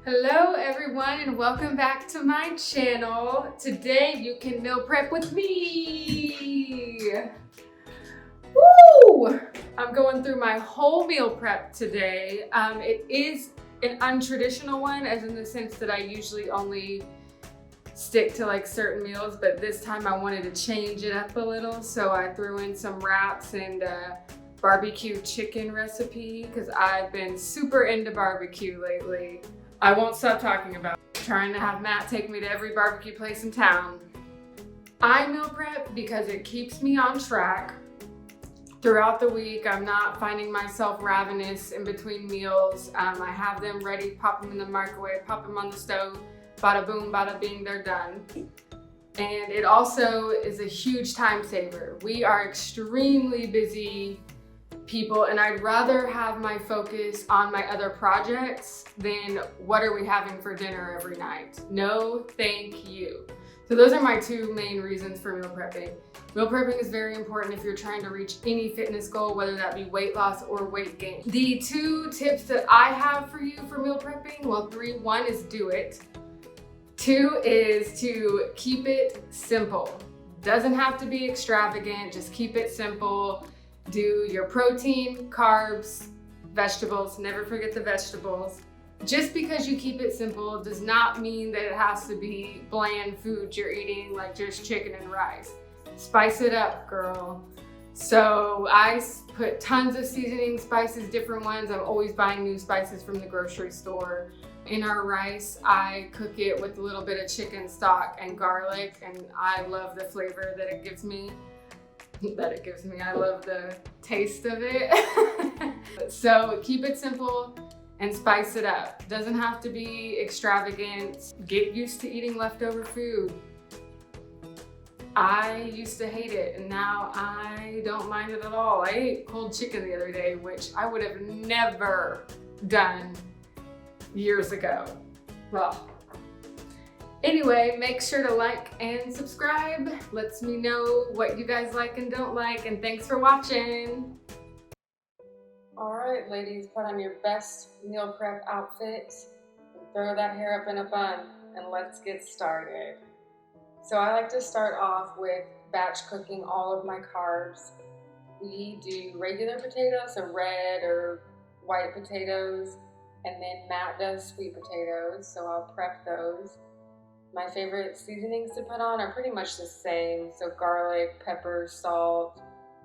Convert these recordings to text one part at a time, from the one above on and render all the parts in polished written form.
Hello everyone and welcome back to my channel. Today you can meal prep with me. Woo! I'm going through my whole meal prep today. It is an untraditional one, as in the sense that I usually only stick to like certain meals, but this time I wanted to change it up a little, so I threw in some wraps and barbecue chicken recipe because I've been super into barbecue lately. I won't stop talking about it. Trying to have Matt take me to every barbecue place in town. I meal prep because it keeps me on track throughout the week. I'm not finding myself ravenous in between meals. I have them ready, pop them in the microwave, pop them on the stove, bada boom, bada bing, they're done. And it also is a huge time saver. We are extremely busy people, and I'd rather have my focus on my other projects than what are we having for dinner every night. No, thank you. So those are my two main reasons for meal prepping. Meal prepping is very important if you're trying to reach any fitness goal, whether that be weight loss or weight gain. The two tips that I have for you for meal prepping, well, three. One is do it. Two is to keep it simple. Doesn't have to be extravagant, just keep it simple. Do your protein, carbs, vegetables, never forget the vegetables. Just because you keep it simple does not mean that it has to be bland food you're eating, like just chicken and rice. Spice it up, girl. So I put tons of seasoning spices, different ones. I'm always buying new spices from the grocery store. In our rice, I cook it with a little bit of chicken stock and garlic, and I love the flavor that it gives me. I love the taste of it. So keep it simple and spice it up. Doesn't have to be extravagant. Get used to eating leftover food. I used to hate it, and now I don't mind it at all. I ate cold chicken the other day, which I would have never done years ago. Well, anyway, make sure to like and subscribe. Lets me know what you guys like and don't like, and thanks for watching. All right, ladies, put on your best meal prep outfit and throw that hair up in a bun, and let's get started. So I like to start off with batch cooking all of my carbs. We do regular potatoes, so red or white potatoes, and then Matt does sweet potatoes, so I'll prep those. My favorite seasonings to put on are pretty much the same, so garlic, pepper, salt,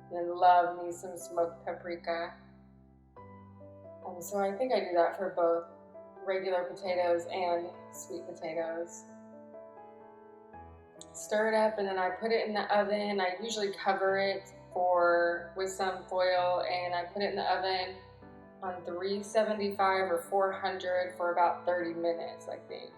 and then love me some smoked paprika. So I think I do that for both regular potatoes and sweet potatoes. Stir it up, and then I put it in the oven. I usually cover it with some foil, and I put it in the oven on 375 or 400 for about 30 minutes, I think.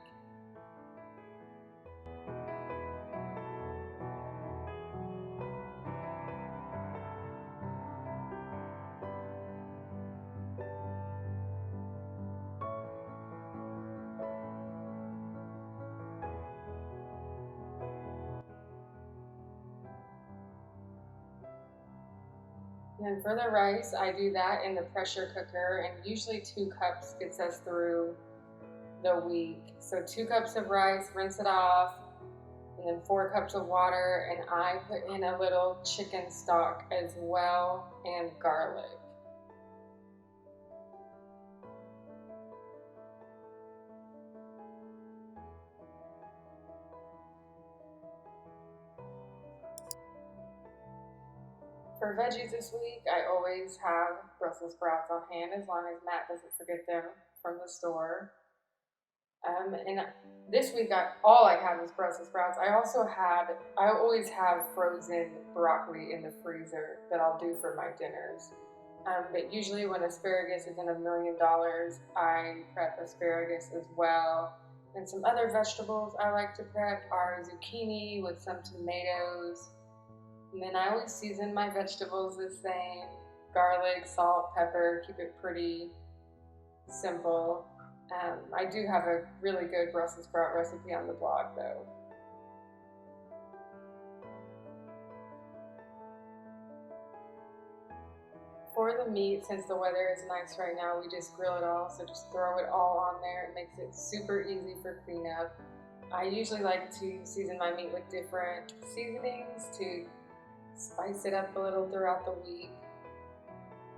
And then for the rice, I do that in the pressure cooker, and usually 2 cups gets us through the week. So 2 cups of rice, rinse it off, and then 4 cups of water, and I put in a little chicken stock as well, and garlic. For veggies this week, I always have Brussels sprouts on hand, as long as Matt doesn't forget them from the store. And this week, all I had was Brussels sprouts. I always have frozen broccoli in the freezer that I'll do for my dinners. But usually when asparagus isn't $1 million, I prep asparagus as well. And some other vegetables I like to prep are zucchini with some tomatoes. And then I always season my vegetables the same: garlic, salt, pepper, keep it pretty simple. I do have a really good Brussels sprout recipe on the blog though. For For the meat, since the weather is nice right now, we just grill it all. So just throw it all on there. It makes it super easy for cleanup. I usually like to season my meat with different seasonings to spice it up a little throughout the week,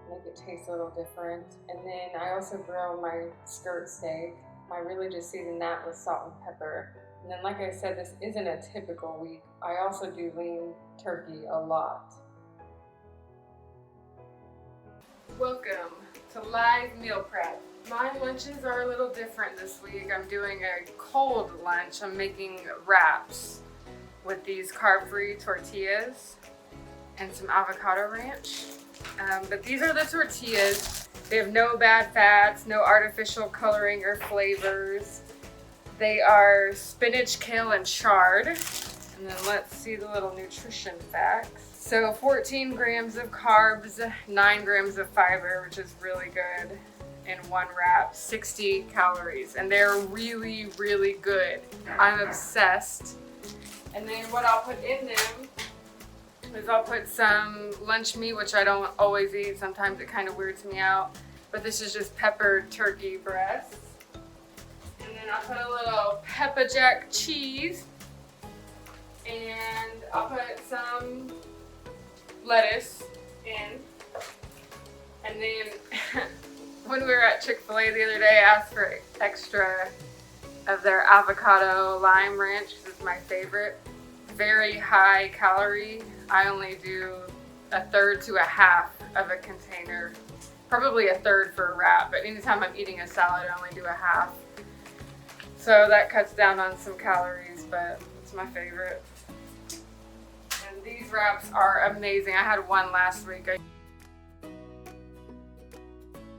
make it taste a little different. And then I also grill my skirt steak. I really just season that with salt and pepper. And then, like I said, this isn't a typical week. I also do lean turkey a lot. Welcome to live meal prep. My lunches are a little different this week. I'm doing a cold lunch. I'm making wraps with these carb-free tortillas and some avocado ranch. But these are the tortillas. They have no bad fats, no artificial coloring or flavors. They are spinach, kale, and chard. And then let's see the little nutrition facts. So 14 grams of carbs, 9 grams of fiber, which is really good in one wrap, 60 calories. And they're really, really good. I'm obsessed. And then what I'll put in them is I'll put some lunch meat, which I don't always eat. Sometimes it kind of weirds me out. But this is just peppered turkey breasts. And then I'll put a little pepper jack cheese. And I'll put some lettuce in. And then when we were at Chick-fil-A the other day, I asked for extra of their avocado lime ranch. This is my favorite. Very high calorie. I only do a third to a half of a container. Probably a third for a wrap, but anytime I'm eating a salad, I only do a half. So that cuts down on some calories, but it's my favorite. And these wraps are amazing. I had one last week.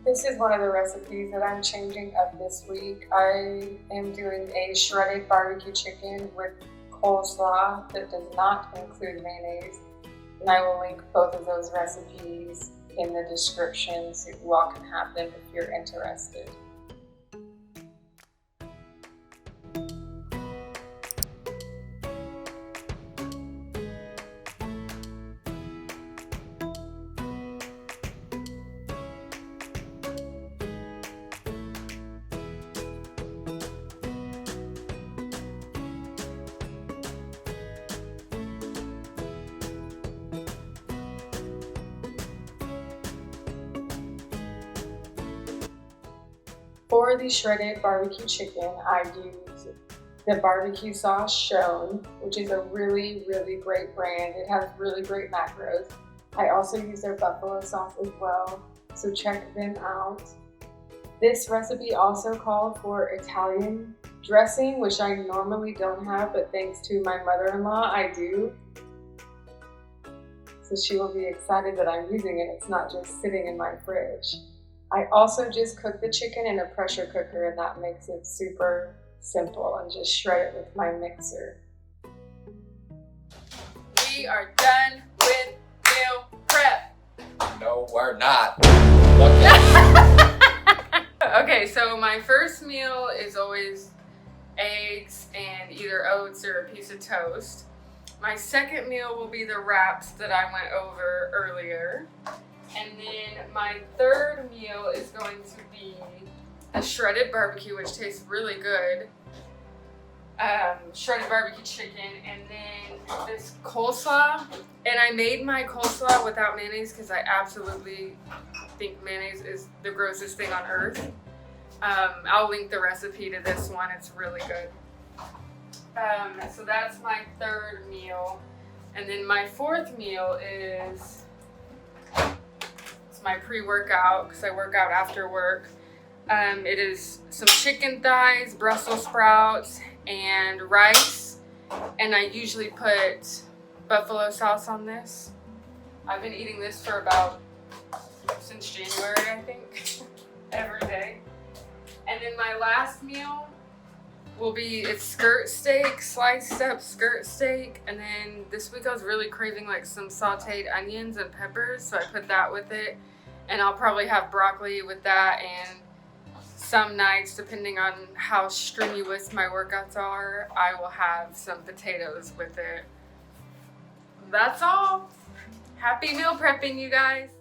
This is one of the recipes that I'm changing up this week. I am doing a shredded barbecue chicken with coleslaw that does not include mayonnaise. And I will link both of those recipes in the description so you all can have them if you're interested. For the shredded barbecue chicken, I use the barbecue sauce Shown, which is a really, really great brand. It has really great macros. I also use their buffalo sauce as well, so check them out. This recipe also called for Italian dressing, which I normally don't have, but thanks to my mother-in-law, I do. So she will be excited that I'm using it. It's not just sitting in my fridge. I also just cook the chicken in a pressure cooker, and that makes it super simple, and just shred it with my mixer. We are done with meal prep. No, we're not. Okay, so my first meal is always eggs and either oats or a piece of toast. My second meal will be the wraps that I went over earlier. And then my third meal is going to be a shredded barbecue, which tastes really good. Shredded barbecue chicken, and then this coleslaw. And I made my coleslaw without mayonnaise because I absolutely think mayonnaise is the grossest thing on earth. I'll link the recipe to this one. It's really good. So that's my third meal. And then my fourth meal is my pre-workout, because I work out after work. It is some chicken thighs, Brussels sprouts, and rice. And I usually put buffalo sauce on this. I've been eating this for since January, I think, every day. And then my last meal will be, it's skirt steak, sliced up skirt steak. And then this week I was really craving like some sauteed onions and peppers, so I put that with it. And I'll probably have broccoli with that, and some nights, depending on how strenuous my workouts are, I will have some potatoes with it. That's all. Happy meal prepping, you guys.